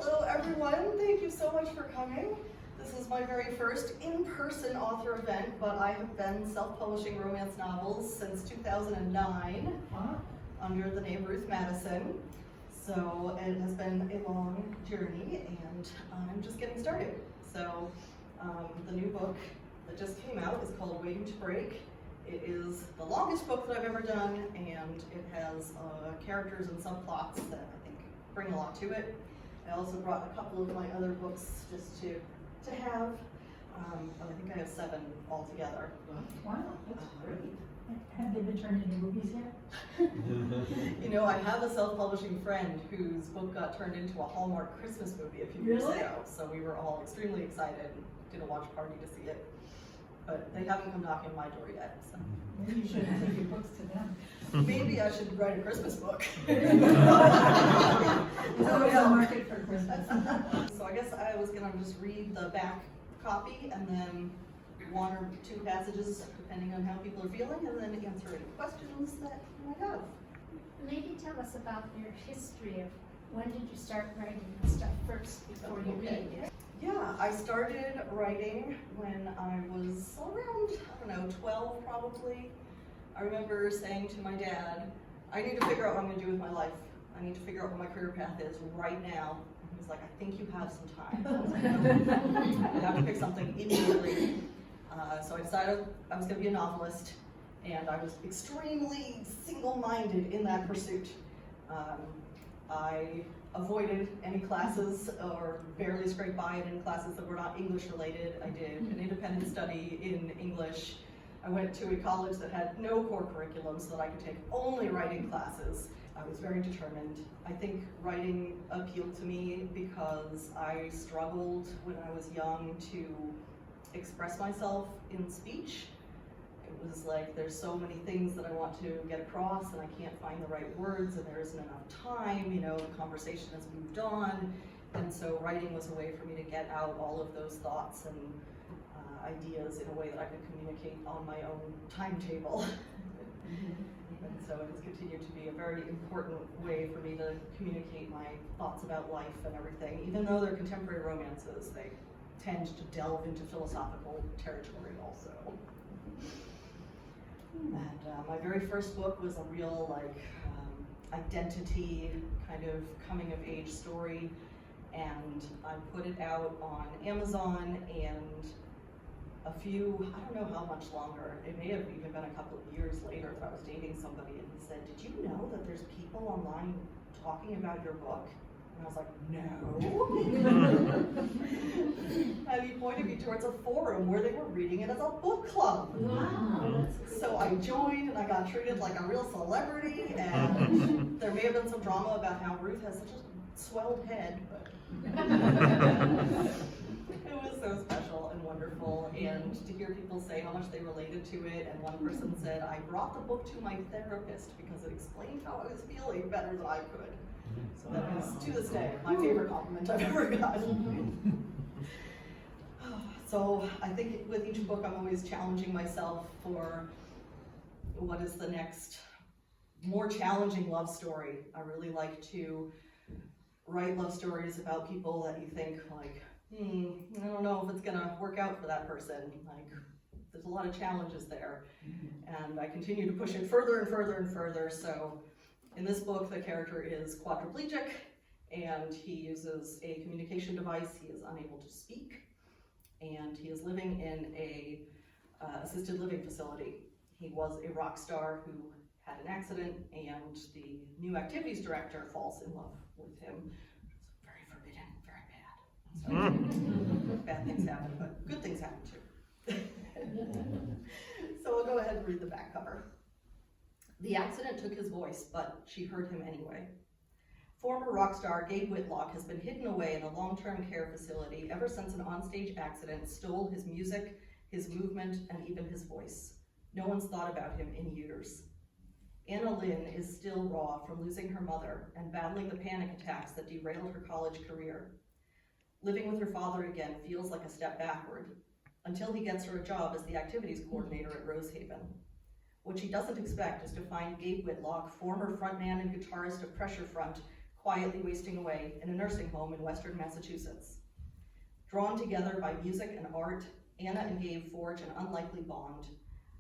Hello everyone, thank you so much for coming. This is my very first in-person author event, but I have been self-publishing romance novels since 2009 under the name Ruth Madison. So it has been a long journey and I'm just getting started. So the new book that just came out is called Waiting to Break. It is the longest book that I've ever done, and it has characters and subplots that I think bring a lot to it. I also brought a couple of my other books just to have, but I think I have 7 altogether. Wow, that's great. Have they been turned into movies yet? You know, I have a self-publishing friend whose book got turned into a Hallmark Christmas movie a few years ago, so we were all extremely excited and did a watch party to see it. But they haven't come knocking on my door yet. So. Maybe you should take your books to them. Maybe I should write a Christmas book. There's always a market for Christmas. So I guess I was going to just read the back copy and then 1 or 2 passages, depending on how people are feeling, and then answer any questions that you might have. Maybe tell us about your history of when did you start writing and stuff first before you read it? Yeah, I started writing when I was around, I don't know, 12 probably. I remember saying to my dad, I need to figure out what I'm going to do with my life. I need to figure out what my career path is right now. And he was like, I think you have some time. I was like, no, I have to pick something immediately. So I decided I was going to be a novelist, and I was extremely single-minded in that pursuit. I avoided any classes or barely scraped by in any classes that were not English related. I did an independent study in English. I went to a college that had no core curriculum so that I could take only writing classes. I was very determined. I think writing appealed to me because I struggled when I was young to express myself in speech. It was like, there's so many things that I want to get across and I can't find the right words and there isn't enough time, you know, the conversation has moved on. And so writing was a way for me to get out all of those thoughts and ideas in a way that I could communicate on my own timetable. And so it has continued to be a very important way for me to communicate my thoughts about life and everything. Even though they're contemporary romances, they tend to delve into philosophical territory also. And my very first book was a real identity kind of coming of age story, and I put it out on Amazon, and I don't know how much longer, it may have even been a couple of years later that I was dating somebody and he said, did you know that there's people online talking about your book? And I was like, no. And he pointed me towards a forum where they were reading it as a book club. Wow. So I joined and I got treated like a real celebrity, and there may have been some drama about how Ruth has such a swelled head, but it was so special and wonderful, and to hear people say how much they related to it. And one person said, I brought the book to my therapist because it explained how I was feeling better than I could. So that is, to this day, my favorite compliment I've ever gotten. So I think with each book I'm always challenging myself for what is the next more challenging love story. I really like to write love stories about people that you think like, I don't know if it's gonna work out for that person. Like, there's a lot of challenges there. And I continue to push it further and further and further. So in this book, the character is quadriplegic, and he uses a communication device. He is unable to speak, and he is living in a assisted living facility. He was a rock star who had an accident, and the new activities director falls in love with him. It's very forbidden, very bad. So bad things happen, but good things happen too. So we'll go ahead and read the back cover. The accident took his voice, but she heard him anyway. Former rock star Gabe Whitlock has been hidden away in a long-term care facility ever since an onstage accident stole his music, his movement, and even his voice. No one's thought about him in years. Anna Lin is still raw from losing her mother and battling the panic attacks that derailed her college career. Living with her father again feels like a step backward, until he gets her a job as the activities coordinator at Rosehaven. What she doesn't expect is to find Gabe Whitlock, former frontman and guitarist of Pressure Front, quietly wasting away in a nursing home in western Massachusetts. Drawn together by music and art, Anna and Gabe forge an unlikely bond.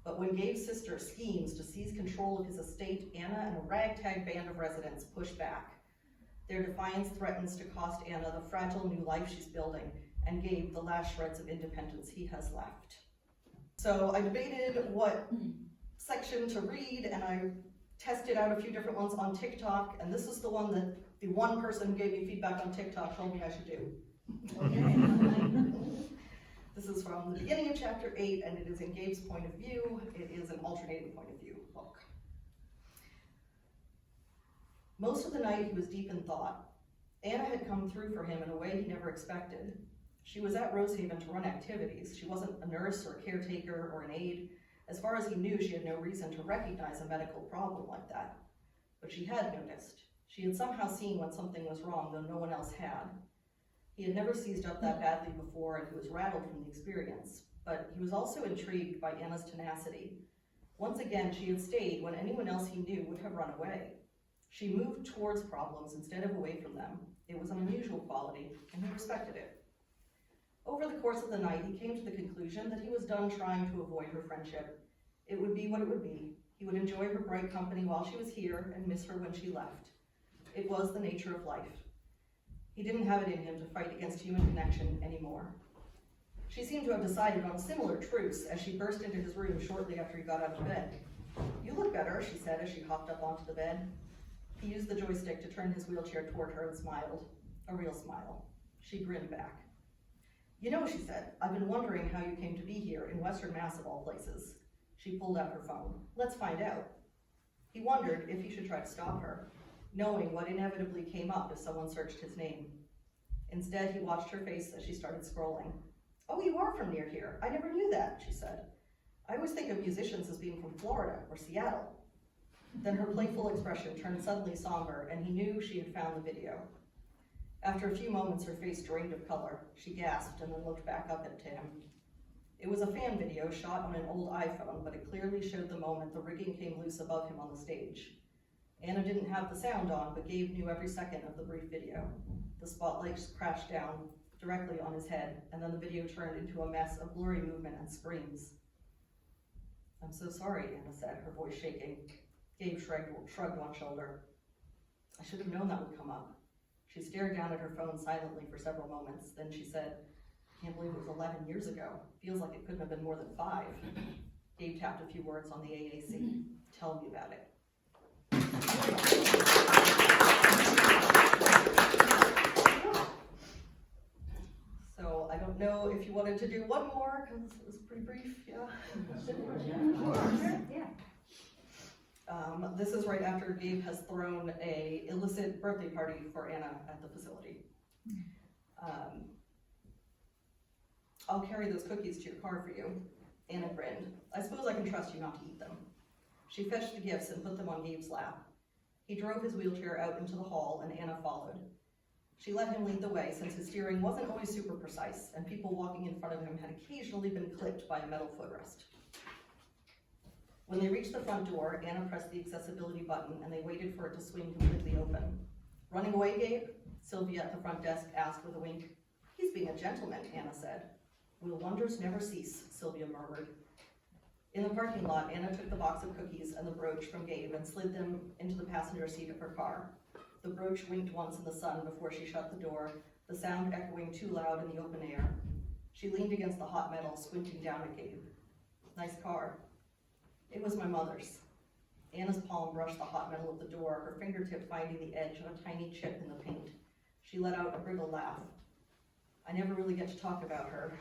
But when Gabe's sister schemes to seize control of his estate, Anna and a ragtag band of residents push back. Their defiance threatens to cost Anna the fragile new life she's building, and Gabe the last shreds of independence he has left. So I debated what section to read, and I tested out a few different ones on TikTok, and this is the one that the one person who gave me feedback on TikTok told me I should do. Okay. This is from the beginning of chapter 8, and it is in Gabe's point of view. It is an alternating point of view book. Most of the night he was deep in thought. Anna had come through for him in a way he never expected. She was at Rosehaven to run activities. She wasn't a nurse or a caretaker or an aide. As far as he knew, she had no reason to recognize a medical problem like that. But she had noticed. She had somehow seen when something was wrong, though no one else had. He had never seized up that badly before, and he was rattled from the experience. But he was also intrigued by Anna's tenacity. Once again, she had stayed when anyone else he knew would have run away. She moved towards problems instead of away from them. It was an unusual quality, and he respected it. Over the course of the night, he came to the conclusion that he was done trying to avoid her friendship. It would be what it would be. He would enjoy her bright company while she was here and miss her when she left. It was the nature of life. He didn't have it in him to fight against human connection anymore. She seemed to have decided on a similar truce as she burst into his room shortly after he got out of bed. "You look better," she said as she hopped up onto the bed. He used the joystick to turn his wheelchair toward her and smiled, a real smile. She grinned back. "You know," she said, "I've been wondering how you came to be here in Western Mass of all places." She pulled out her phone. "Let's find out." He wondered if he should try to stop her, knowing what inevitably came up if someone searched his name. Instead, he watched her face as she started scrolling. "Oh, you are from near here. I never knew that," she said. "I always think of musicians as being from Florida or Seattle." Then her playful expression turned suddenly somber, and he knew she had found the video. After a few moments, her face drained of color. She gasped and then looked back up at him. It was a fan video shot on an old iPhone, but it clearly showed the moment the rigging came loose above him on the stage. Anna didn't have the sound on, but Gabe knew every second of the brief video. The spotlights crashed down directly on his head, and then the video turned into a mess of blurry movement and screams. "I'm so sorry," Anna said, her voice shaking. Gabe shrugged one shoulder. "I should have known that would come up." She stared down at her phone silently for several moments. Then she said, "I can't believe it was 11 years ago. Feels like it couldn't have been more than 5. Gabe tapped a few words on the AAC. "Tell me about it." So I don't know if you wanted to do one more, because it was pretty brief, yeah? Yeah. This is right after Gabe has thrown a illicit birthday party for Anna at the facility. "I'll carry those cookies to your car for you." Anna grinned. "I suppose I can trust you not to eat them." She fetched the gifts and put them on Gabe's lap. He drove his wheelchair out into the hall, and Anna followed. She let him lead the way since his steering wasn't always super precise, and people walking in front of him had occasionally been clipped by a metal footrest. When they reached the front door, Anna pressed the accessibility button, and they waited for it to swing completely open. "Running away, Gabe?" Sylvia at the front desk asked with a wink. "He's being a gentleman," Anna said. "Will wonders never cease," Sylvia murmured. In the parking lot, Anna took the box of cookies and the brooch from Gabe and slid them into the passenger seat of her car. The brooch winked once in the sun before she shut the door, the sound echoing too loud in the open air. She leaned against the hot metal, squinting down at Gabe. "Nice car." "It was my mother's." Anna's palm brushed the hot metal of the door, her fingertip finding the edge of a tiny chip in the paint. She let out a brittle laugh. "I never really get to talk about her.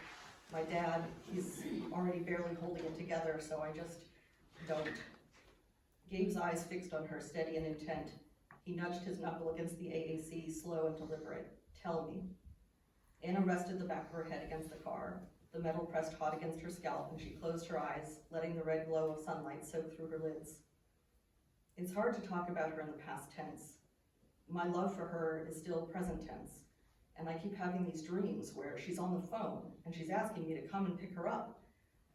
My dad, he's already barely holding it together, so I just don't." Gabe's eyes fixed on her, steady and intent. He nudged his knuckle against the AAC, slow and deliberate. "Tell me." Anna rested the back of her head against the car. The metal pressed hot against her scalp, and she closed her eyes, letting the red glow of sunlight soak through her lids. It's hard to talk about her in the past tense. My love for her is still present tense, and I keep having these dreams where she's on the phone, and she's asking me to come and pick her up.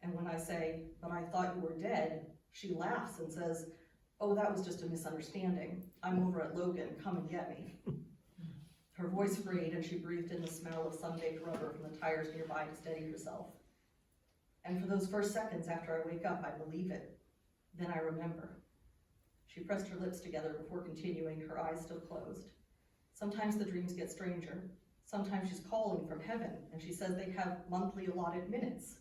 And when I say, "But I thought you were dead," she laughs and says, "Oh, that was just a misunderstanding. I'm over at Logan, come and get me." Her voice frayed and she breathed in the smell of sun-baked rubber from the tires nearby to steady herself. And for those first seconds after I wake up, I believe it. Then I remember. She pressed her lips together before continuing, her eyes still closed. Sometimes the dreams get stranger. Sometimes she's calling from heaven, and she says they have monthly allotted minutes.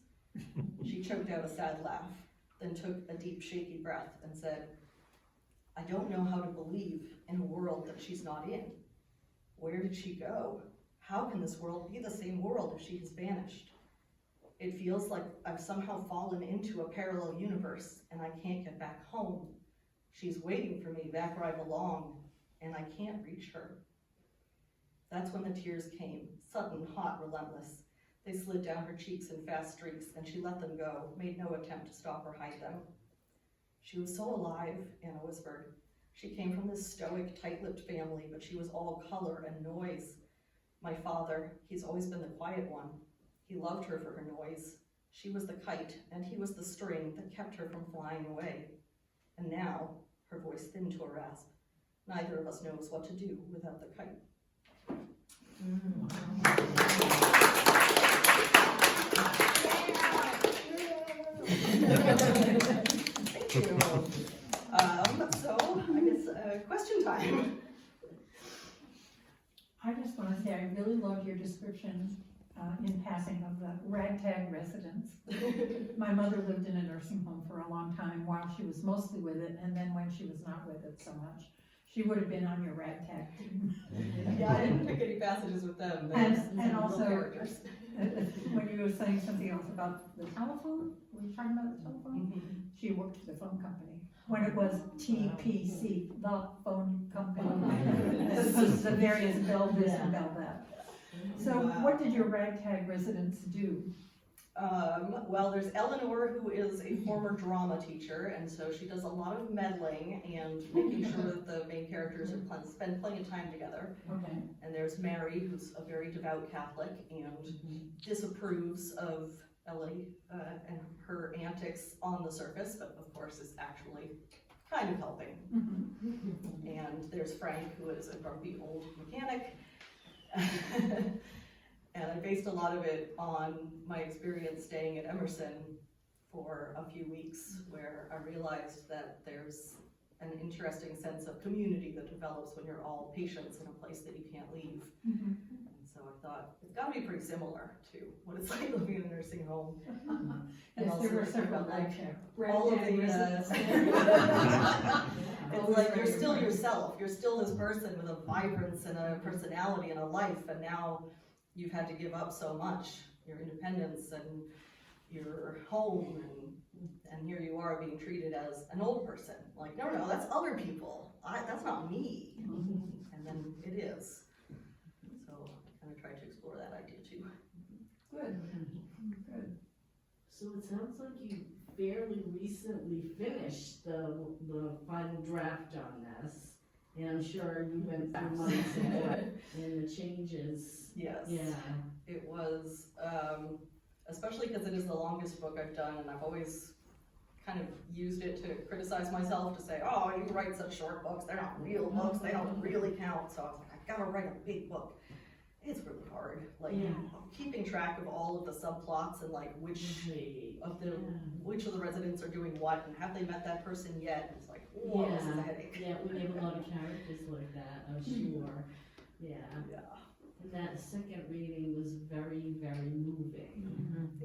She choked out a sad laugh, then took a deep, shaky breath and said, "I don't know how to believe in a world that she's not in. Where did she go? How can this world be the same world if she has vanished? It feels like I've somehow fallen into a parallel universe and I can't get back home. She's waiting for me back where I belong, and I can't reach her." That's when the tears came, sudden, hot, relentless. They slid down her cheeks in fast streaks, and she let them go, made no attempt to stop or hide them. "She was so alive," Anna whispered. "She came from this stoic, tight-lipped family, but she was all color and noise. My father, he's always been the quiet one. He loved her for her noise. She was the kite, and he was the string that kept her from flying away. And now," her voice thinned to a rasp, "neither of us knows what to do without the kite." Thank you. So, I guess, question time. I just want to say, I really loved your description in passing of the ragtag residents. My mother lived in a nursing home for a long time while she was mostly with it, and then when she was not with it so much, she would have been on your ragtag team. Yeah, I didn't pick any passages with them. And also, characters. When you were saying something else about the telephone, were you talking about the telephone? She worked for the phone company, when it was TPC, the phone company, as opposed to the various Bell this and Bell that. So what did your ragtag residents do? Well, there's Eleanor, who is a former drama teacher, and so she does a lot of meddling and making sure that the main characters spend plenty of time together. Okay. And there's Mary, who's a very devout Catholic and disapproves of Ellie and her antics on the surface, but of course is actually kind of helping. And there's Frank, who is a grumpy old mechanic. And I based a lot of it on my experience staying at Emerson for a few weeks, where I realized that there's an interesting sense of community that develops when you're all patients in a place that you can't leave. And so I thought, it's gotta be pretty similar to what it's like living in a nursing home. And Yes, also there were thinking several about, like, ragtag all of the, residents. it's like you're still yourself, you're still this person with a vibrance and a personality and a life, and now you've had to give up so much, your independence and your home, and here you are being treated as an old person. Like, no, that's other people, that's not me. And then it is. So I kind of tried to explore that idea too. Good. Good. So it sounds like you fairly recently finished the final draft on this. And I'm sure you went through months and the changes. Yes. Yeah. It was, especially because it is the longest book I've done, and I've always kind of used it to criticize myself, to say, oh, you write such short books, they're not real books, they don't really count. So I was like, I gotta write a big book. It's really hard, like keeping track of all of the subplots and like which of the residents are doing what, and have they met that person yet? And it's like, whoa, this is a headache. Yeah, we have a lot of characters like that, I'm sure. Yeah. And that second reading was very, very moving.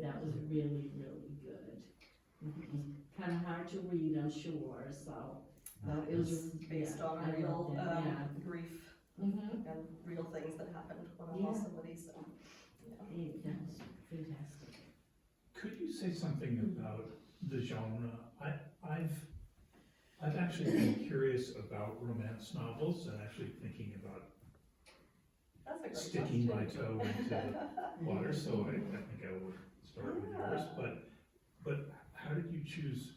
That was really, really good. It was kind of hard to read, I'm sure, so. It was based on I real loved it, grief and real things that happened when I lost somebody, so. That was fantastic. Could you say something about the genre? I've actually been curious about romance novels and actually thinking about That's a great sticking my question. toe into the water, so I think I would start with yours. But how did you choose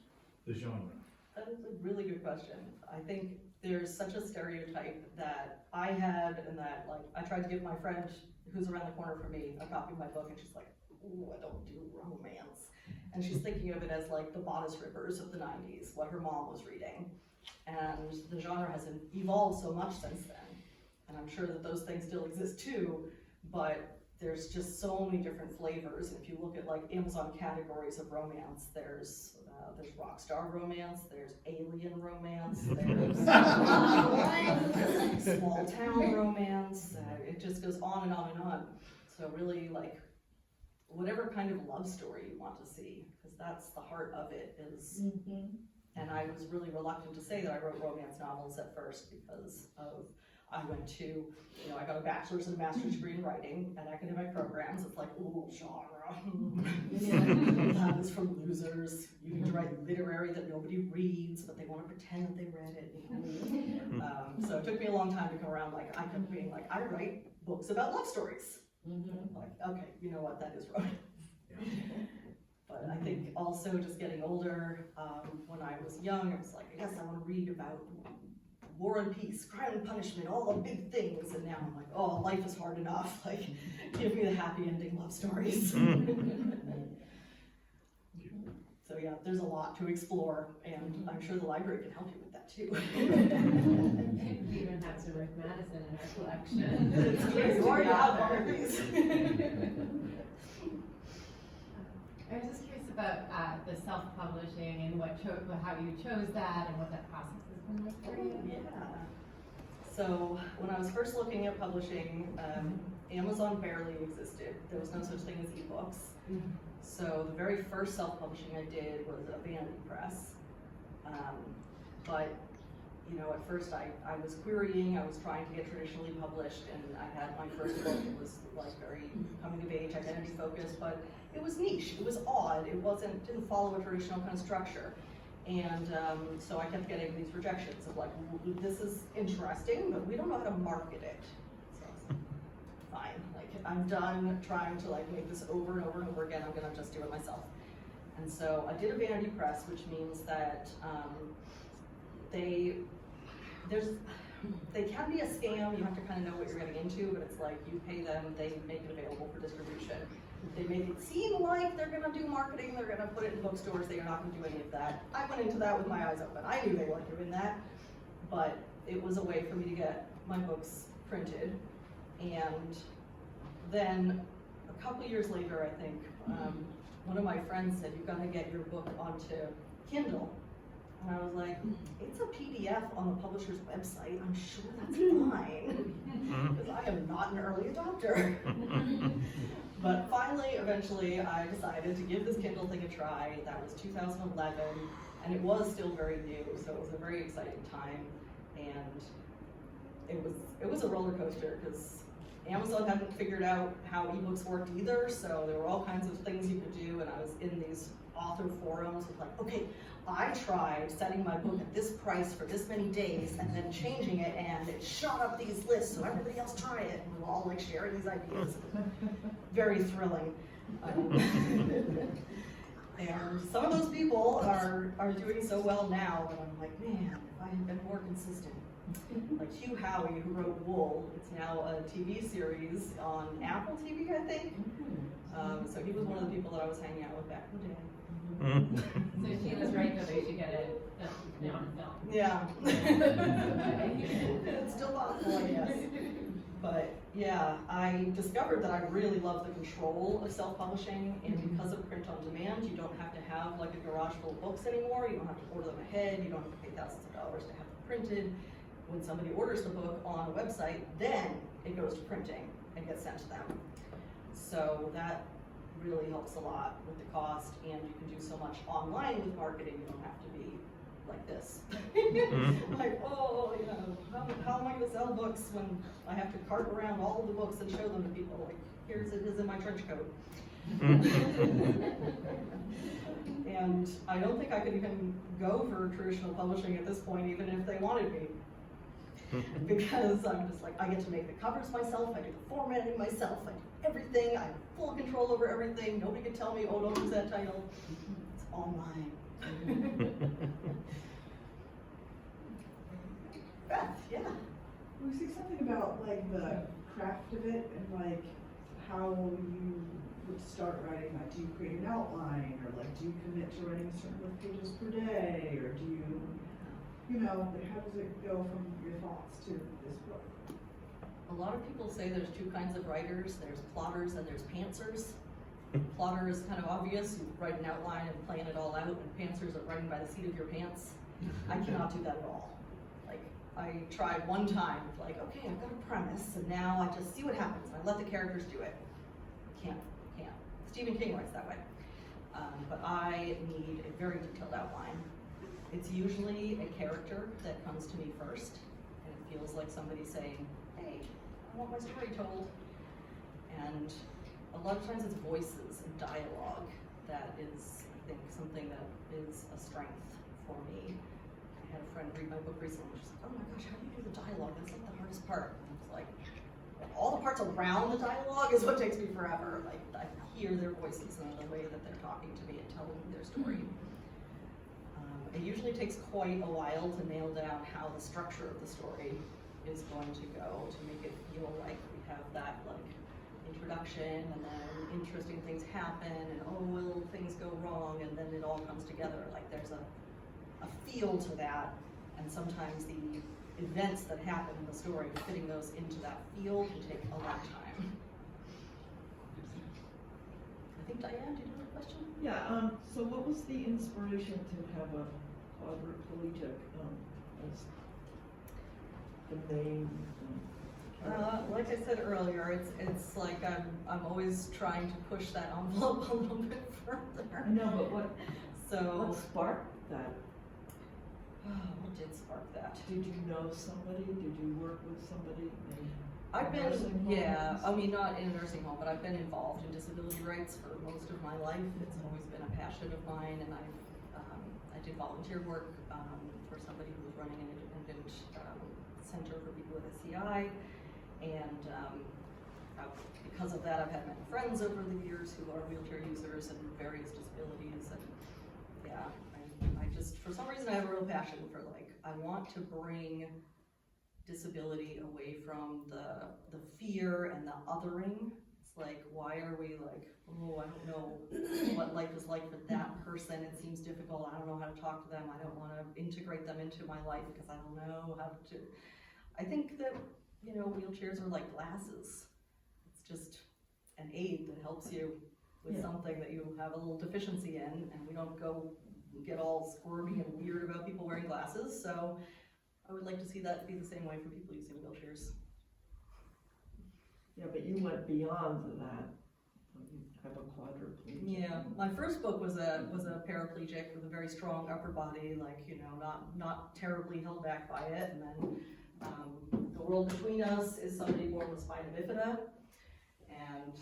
the genre? That is a really good question. I think there's such a stereotype that I had, and that like I tried to give my friend who's around the corner from me a copy of my book, and she's like, ooh, I don't do romance. And she's thinking of it as like the Bodice Rippers of the 90s, what her mom was reading. And the genre has evolved so much since then. And I'm sure that those things still exist too, but there's just so many different flavors. If you look at like Amazon categories of romance, there's rockstar romance, there's alien romance, there's small town romance, it just goes on and on and on. So really, like, whatever kind of love story you want to see, because that's the heart of it is. And I was really reluctant to say that I wrote romance novels at first because I went to, I got a bachelor's and a master's degree in writing at academic programs. It's like, ooh, genre. That is for losers. You need to write literary that nobody reads, but they want to pretend that they read it. So it took me a long time to come around. Like, I kept being like, I write books about love stories. Like, okay, you know what, that is romance. But I think also just getting older, when I was young, I was like, yes, I want to read about war and peace, crime and punishment, all the big things. And now I'm like, oh, life is hard enough. Like, give me the happy ending love stories. So yeah, there's a lot to explore, and I'm sure the library can help you with that too. We even have some Rick Madison in our collection. It's crazy. You already have one of these. I was just curious about the self-publishing and how you chose that and what that process has been like for you. Yeah. So when I was first looking at publishing, Amazon barely existed. There was no such thing as ebooks. So the very first self-publishing I did was a vanity press. But at first I was querying, I was trying to get traditionally published, and I had my first book. It was like very coming of age, identity focused, but it was niche, it was odd, it didn't follow a traditional kind of structure. And so I kept getting these rejections of like, this is interesting, but we don't know how to market it. So I was like, fine, like I'm done trying to like make this over and over and over again, I'm gonna just do it myself. And so I did a vanity press, which means that they can be a scam. You have to kind of know what you're getting into, but it's like you pay them, they make it available for distribution. They make it seem like they're gonna do marketing, they're gonna put it in bookstores, they are not gonna do any of that. I went into that with my eyes open. I knew they weren't doing that, but it was a way for me to get my books printed. And then a couple years later, I think, one of my friends said, you've gotta get your book onto Kindle. And I was like, it's a PDF on the publisher's website. I'm sure that's fine, because I am not an early adopter. But finally, eventually, I decided to give this Kindle thing a try. That was 2011, and it was still very new, so it was a very exciting time. And it was a roller coaster, because Amazon hadn't figured out how ebooks worked either, so there were all kinds of things you could do, and I was in these author forums with like, okay, I tried setting my book at this price for this many days and then changing it, and it shot up these lists, so everybody else try it, and we're all like sharing these ideas. Very thrilling. And some of those people are doing so well now, and I'm like, man, if I had been more consistent. Like Hugh Howey, who wrote Wool, it's now a TV series on Apple TV, I think. So he was one of the people that I was hanging out with back in the day. So she was right that they should get it on film. Yeah. It's still possible, I guess. But yeah, I discovered that I really love the control of self-publishing, and because of print on demand, you don't have to have like a garage full of books anymore. You don't have to order them ahead. You don't have to pay thousands of dollars to have them printed. When somebody orders the book on a website, then it goes to printing and gets sent to them. So that really helps a lot with the cost, and you can do so much online with marketing. You don't have to be like this. Like, oh, how am I gonna sell books when I have to cart around all of the books and show them to people? Like, here's it is in my trench coat. And I don't think I could even go for traditional publishing at this point, even if they wanted me. Because I'm just like, I get to make the covers myself, I do the formatting myself, I do everything, I have full control over everything. Nobody can tell me, oh, don't use that title. It's all mine. Beth, yeah. We see something about like the craft of it and like how you would start writing. Like, do you create an outline, or like do you commit to writing a certain number of pages per day, or do you? you know, but how does it go from your thoughts to this book? A lot of people say there's two kinds of writers. There's plotters and there's pantsers. Plotter is kind of obvious. You write an outline and plan it all out, and pantsers are writing by the seat of your pants. I cannot do that at all. Like, I tried one time, like, okay, I've got a premise, and now I just see what happens. I let the characters do it. Can't. Stephen King writes that way. But I need a very detailed outline. It's usually a character that comes to me first, and it feels like somebody saying, hey, I want my story told. And a lot of times it's voices and dialogue that is, I think, something that is a strength for me. I had a friend read my book recently, and she's like, oh my gosh, how do you do the dialogue? That's like the hardest part. And I was like, all the parts around the dialogue is what takes me forever. Like, I hear their voices and the way that they're talking to me and telling me their story. It usually takes quite a while to nail down how the structure of the story is going to go, to make it feel like we have that like introduction, and then interesting things happen, and oh, will things go wrong, and then it all comes together. Like there's a feel to that, and sometimes the events that happen in the story, fitting those into that feel can take a long time. I think Diane, did you have a question? Yeah, so what was the inspiration to have a quadriplegic as the main? Like I said earlier, it's like I'm always trying to push that envelope a little bit further. I know, but what So, sparked that? what did spark that? Did you know somebody? Did you work with somebody? I've been, nursing yeah, homes? I mean, not in a nursing home, but I've been involved in disability rights for most of my life. It's always been a passion of mine, and I did volunteer work for somebody who was running an independent center for people with SCI, and because of that, I've had many friends over the years who are wheelchair users and various disabilities, and yeah, I just, for some reason, I have a real passion for, like, I want to bring disability away from the fear and the othering. It's like, why are we like, oh, I don't know what life is like for that person. It seems difficult. I don't know how to talk to them. I don't want to integrate them into my life because I don't know how to. I think that, you know, wheelchairs are like glasses. It's just an aid that helps you with something that you have a little deficiency in, and we don't go get all squirmy and weird about people wearing glasses. So I would like to see that be the same way for people using wheelchairs. Yeah, but you went beyond that. You have a quadriplegic. Yeah, my first book was a paraplegic with a very strong upper body, like, you know, not terribly held back by it. And then The World Between Us is somebody born with spina bifida, and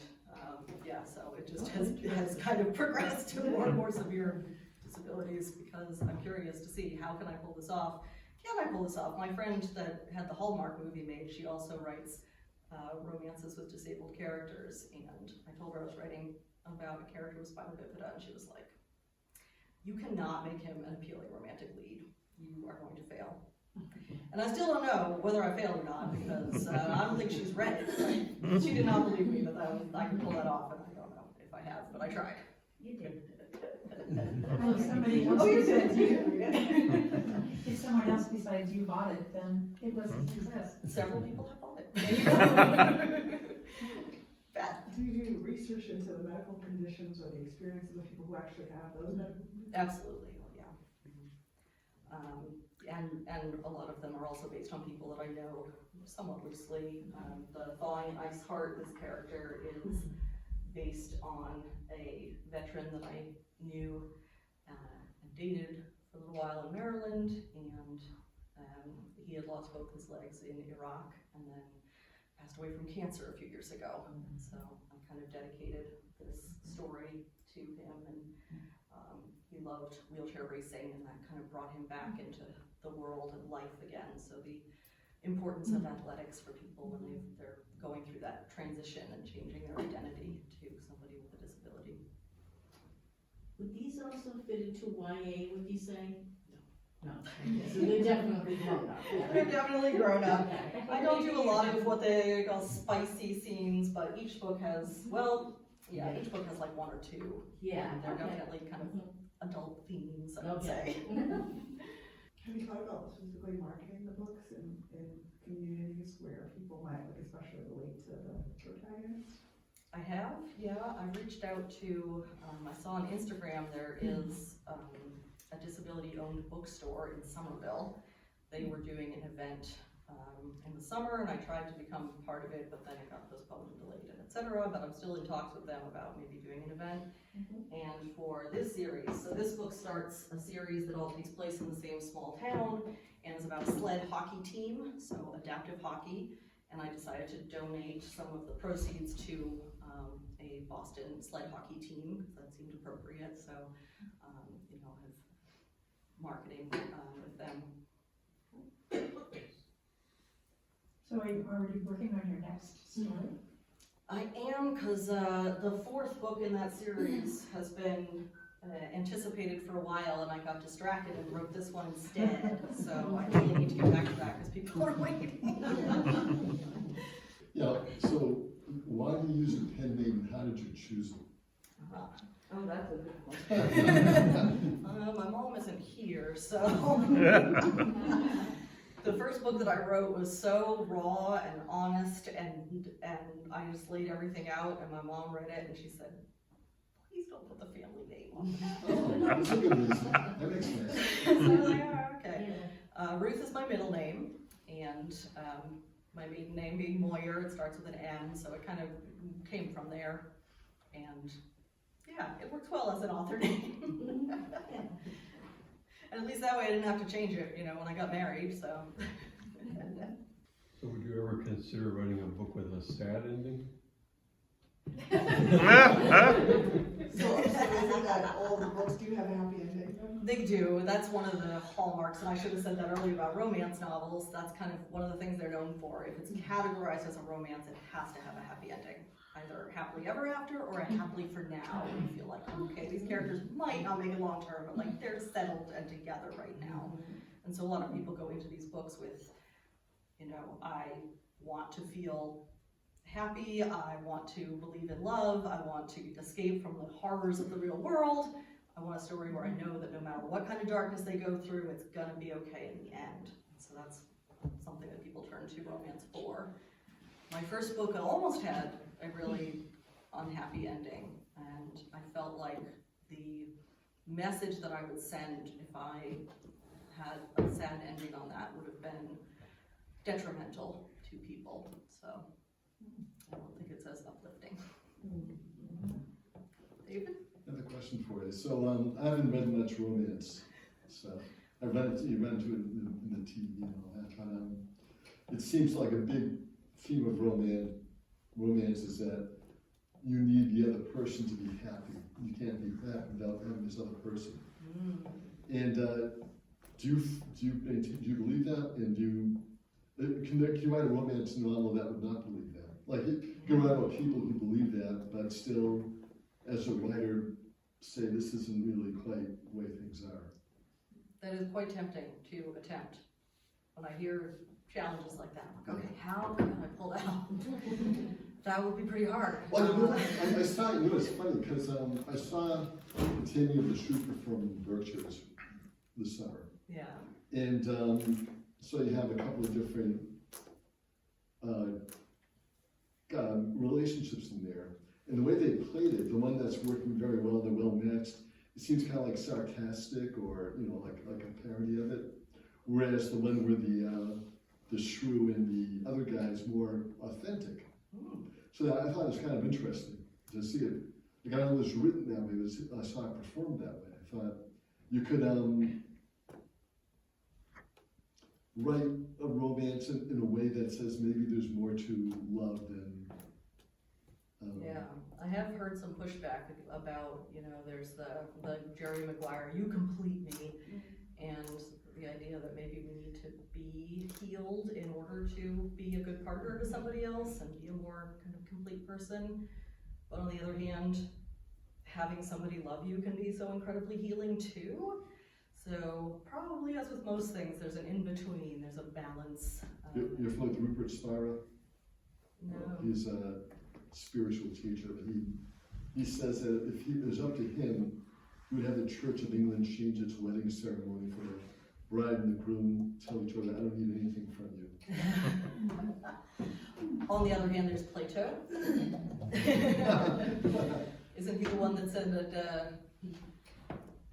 yeah, so it just has kind of progressed to more and more severe disabilities, because I'm curious to see, how can I pull this off? Can I pull this off? My friend that had the Hallmark movie made, she also writes romances with disabled characters, and I told her I was writing about a character with spina bifida, and she was like, you cannot make him an appealing romantic lead. You are going to fail. And I still don't know whether I failed or not, because I don't think she's read it. So she did not believe me that I could pull that off, and I don't know if I have, but I tried. You did. Well, if somebody else, Oh, you did, you did. if someone else besides you bought it, then it was a success. Several people have bought it. There you go. Beth. Do you do research into the medical conditions or the experiences of people who actually have those medical conditions? Absolutely, yeah. And a lot of them are also based on people that I know somewhat loosely. The Thawing Ice Heart, this character is based on a veteran that I knew and dated for a little while in Maryland, and he had lost both his legs in Iraq and then passed away from cancer a few years ago. And so I kind of dedicated this story to him, and he loved wheelchair racing, and that kind of brought him back into the world and life again. So the importance of athletics for people when they're going through that transition and changing their identity to somebody with a disability. Would these also fit into YA, would you say? No. So they're definitely grown up. They're definitely grown up. Okay. I don't do a lot of what they call spicy scenes, but each book has, well, yeah, each book has like one or two. Yeah, And they're okay. definitely kind of adult themes, I would Okay. say. Have you thought about specifically marketing the books in communities where people might, like, especially relate to the protagonist? I have, yeah. I reached out to, I saw on Instagram there is a disability-owned bookstore in Somerville. They were doing an event in the summer, and I tried to become part of it, but then it got postponed and delayed, and etc. But I'm still in talks with them about maybe doing an event. And for this series, so this book starts a series that all takes place in the same small town, and is about a sled hockey team, so adaptive hockey. And I decided to donate some of the proceeds to a Boston sled hockey team, because that seemed appropriate. So, you know, have marketing with them. So are you already working on your next story? I am, because the fourth book in that series has been anticipated for a while, and I got distracted and wrote this one instead. So I really need to get back to that because people are waiting. Yeah, so why do you use a pen name and how did you choose it? Oh, that's a good one. My mom isn't here, so. The first book that I wrote was so raw and honest, and I just laid everything out, and my mom read it and she said, please don't put the family name on that. Oh, that's a good reason. That makes sense. So I was like, oh, okay. Ruth is my middle name, and my maiden name being Moyer, it starts with an M, so it kind of came from there. And yeah, it works well as an author name. And at least that way I didn't have to change it, you know, when I got married, so. So would you ever consider writing a book with a sad ending? So is it that all the books do have a happy ending? They do. That's one of the hallmarks, and I should have said that earlier about romance novels. That's kind of one of the things they're known for. If it's categorized as a romance, it has to have a happy ending. Either happily ever after or a happily for now. You feel like, okay, these characters might not make it long term, but like they're settled and together right now. And so a lot of people go into these books with, you know, I want to feel happy, I want to believe in love, I want to escape from the horrors of the real world. I want a story where I know that no matter what kind of darkness they go through, it's gonna be okay in the end. So that's something that people turn to romance for. My first book almost had a really unhappy ending, and I felt like the message that I would send if I had a sad ending on that would have been detrimental to people. So I don't think it's as uplifting. David? Another question for you. So I haven't read much romance stuff. You run into it in the TV and all that, but it seems like a big theme of romance is that you need the other person to be happy. You can't be happy without having this other person. And do you believe that? And can you write a romance novel that would not believe that? Like you can write about people who believe that, but still, as a writer, say this isn't really quite the way things are. That is quite tempting to attempt. When I hear challenges like that, I'm like, okay, how can I pull that off? That would be pretty hard. Well, you know, I saw, you know, it's funny because I saw the Tammy of the Trooper from Berkshire's this summer. Yeah. And so you have a couple of different relationships in there. And the way they played it, the one that's working very well, they're well matched, it seems kind of like sarcastic or, you know, like a parody of it. Whereas the one where the shrew and the other guy is more authentic. So I thought it was kind of interesting to see it. Like I know it was written that way, but I saw it performed that way. I thought you could write a romance in a way that says maybe there's more to love than. Yeah, I have heard some pushback about, you know, there's the Jerry Maguire, you complete me, and the idea that maybe we need to be healed in order to be a good partner to somebody else and be a more kind of complete person. But on the other hand, having somebody love you can be so incredibly healing too. So probably as with most things, there's an in-between, there's a balance. You're familiar with Rupert Spira? No. He's a spiritual teacher. He says that if it was up to him, he would have the Church of England change its wedding ceremony for bride and the groom tell each other, I don't need anything from you. On the other hand, there's Plato. Isn't he the one that said that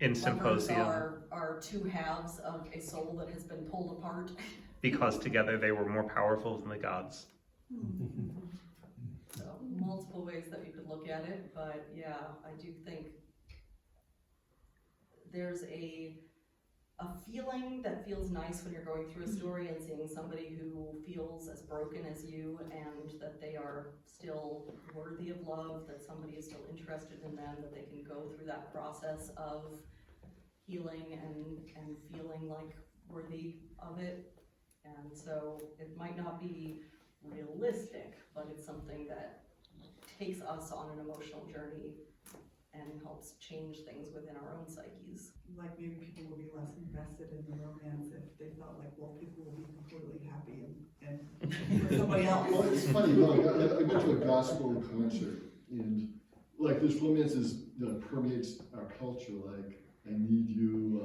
In lovers Symposium, are two halves of a soul that has been pulled apart? because together they were more powerful than the gods. So multiple ways that you could look at it, but yeah, I do think there's a feeling that feels nice when you're going through a story and seeing somebody who feels as broken as you and that they are still worthy of love, that somebody is still interested in them, that they can go through that process of healing and feeling like worthy of it. And so it might not be realistic, but it's something that takes us on an emotional journey and helps change things within our own psyches. Like maybe people will be less invested in the romance if they felt like, well, people will be completely happy and for somebody else. Well, it's funny, like, I went to a gospel concert, and like this romance permeates our culture, like, I need you,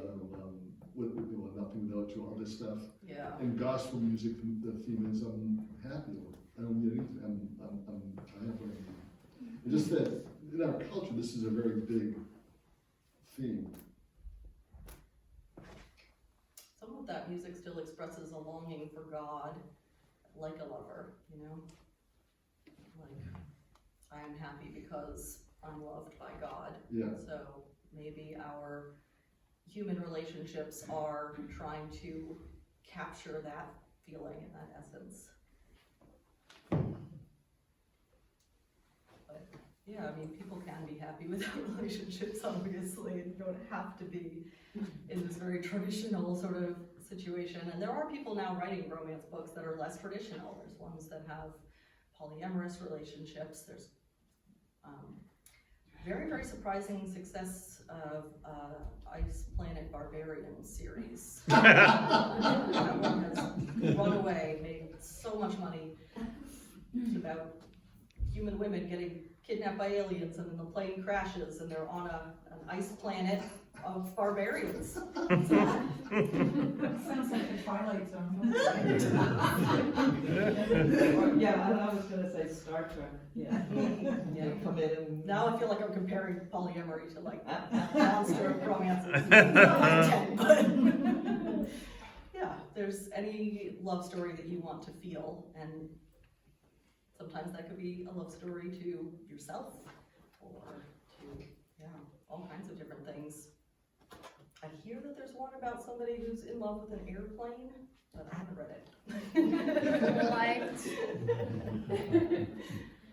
nothing without you, all this stuff. Yeah. In gospel music, the theme is I'm happy, I don't need anything, I have what I need. It's just that in our culture, this is a very big theme. Some of that music still expresses a longing for God, like a lover, you know? Like, I am happy because I'm loved by God. Yeah. So maybe our human relationships are trying to capture that feeling and that essence. But yeah, I mean, people can be happy without relationships, obviously, and you don't have to be in this very traditional sort of situation. And there are people now writing romance books that are less traditional. There's ones that have polyamorous relationships. There's very, very surprising success of Ice Planet Barbarian series. That one has run away, made so much money. It's about human women getting kidnapped by aliens and then the plane crashes and they're on an ice planet of barbarians. Sounds like the Twilight Zone. Yeah, I was gonna say Star Trek, yeah. Yeah. They come in and. Now I feel like I'm comparing polyamory to like monster romances. But yeah, there's any love story that you want to feel, and sometimes that could be a love story to yourself or to, all kinds of different things. I hear that there's one about somebody who's in love with an airplane, but I haven't read it.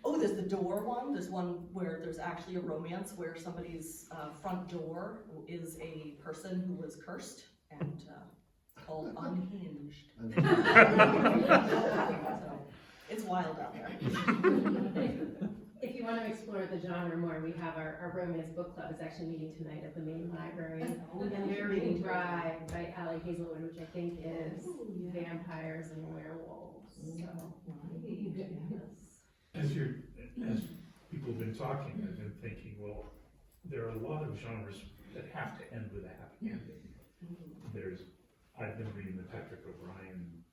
Oh, there's the door one. There's one where there's actually a romance where somebody's front door is a person who was cursed and called Unhinged. So, it's wild out there. If you want to explore the genre more, we have our romance book club is actually meeting tonight at the main library. And we're reading Drive by Allie Hazelwood, which I think is vampires and werewolves. So. As people have been talking, I've been thinking, well, there are a lot of genres that have to end with a happy ending. I've been reading the Patrick O'Brien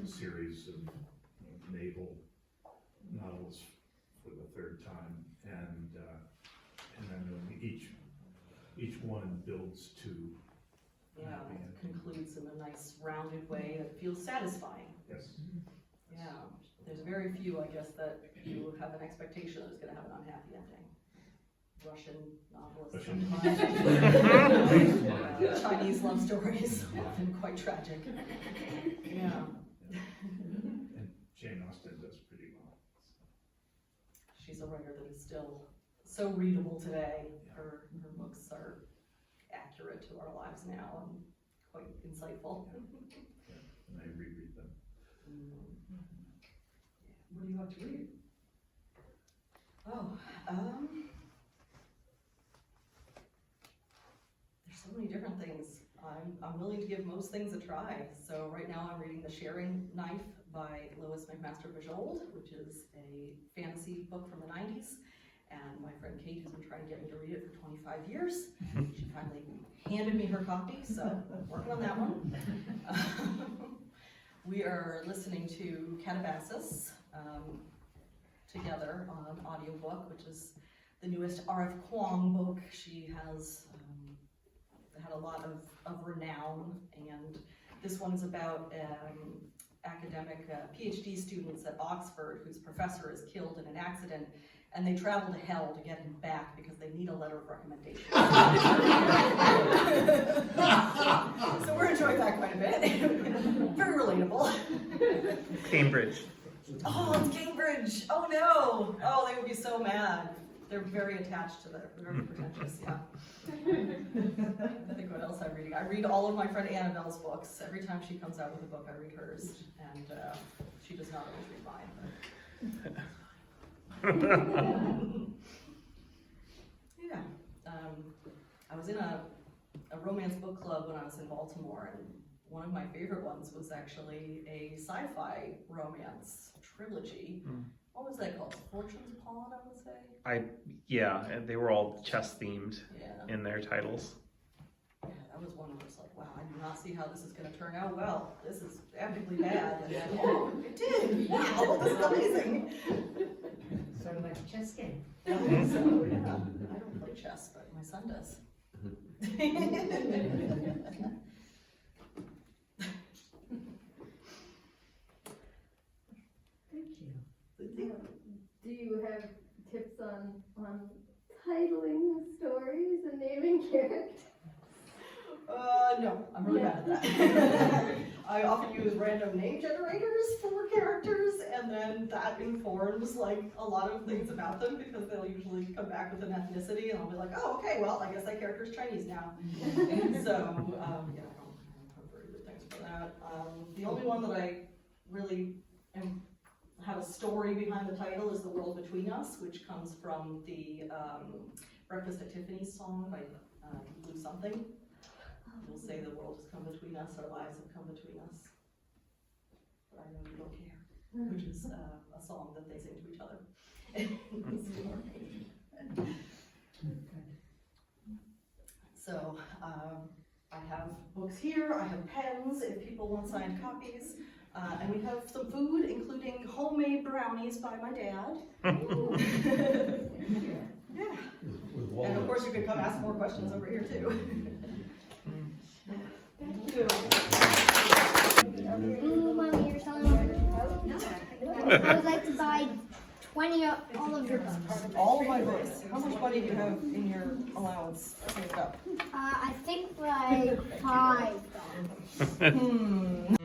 series of naval novels for the third time, and then each one builds to Yeah, concludes in a nice rounded way that feels satisfying. Yes. Yeah, there's very few, I guess, that you have an expectation that it's going to have an unhappy ending. Russian novelists sometimes. Chinese love stories, often quite tragic. Yeah. And Jane Austen does pretty well. She's a writer that is still so readable today. Her books are accurate to our lives now and quite insightful. Yeah. And I reread them. What do you like to read? Oh, there's so many different things. I'm willing to give most things a try. So right now I'm reading The Sharing Knife by Lois McMaster Bujold, which is a fantasy book from the 90s. And my friend Kate, who's been trying to get me to read it for 25 years, she finally handed me her copy, so I'm working on that one. We are listening to Catabasis together on audiobook, which is the newest R.F. Kuang book. She has had a lot of renown, and this one is about academic PhD students at Oxford whose professor is killed in an accident, and they travel to hell to get him back because they need a letter of recommendation. So we're enjoying that quite a bit. Very relatable. Cambridge. Oh, it's Cambridge. Oh no. Oh, they would be so mad. They're very attached to that. Very pretentious, yeah. I think what else I'm reading. I read all of my friend Annabelle's books. Every time she comes out with a book, I read hers. And she does not always read mine. Yeah. I was in a romance book club when I was in Baltimore, and one of my favorite ones was actually a sci-fi romance trilogy. What was that called? Fortune's Pawn, I would say? Yeah, and they were all chess themed Yeah. in their titles. Yeah, that was one of those like, wow, I do not see how this is going to turn out well. This is epically bad. And then, oh, it did. Wow, this is amazing. Sort of like a chess game. I think so, yeah. I don't play chess, but my son does. Do you have tips on titling stories and naming characters? No, I'm really bad at that. I often use random name generators for characters, and then that informs like a lot of things about them because they'll usually come back with an ethnicity, and I'll be like, oh, okay, well, I guess that character's Chinese now. So, yeah, I don't have very good things for that. The only one that I really have a story behind the title is The World Between Us, which comes from the Breakfast at Tiffany's song by Blue Something. We'll say the world has come between us, our lives have come between us, but I know you don't care, which is a song that they sing to each other. So I have books here, I have pens if people want signed copies, and we have some food, including homemade brownies by my dad. Yeah. And of course you can come ask more questions over here too. Thank you. Ooh, Mommy, you're selling all your books? I would like to buy 20 of all of your books. All of my books. How much money do you have in your allowance saved up? I think like $5.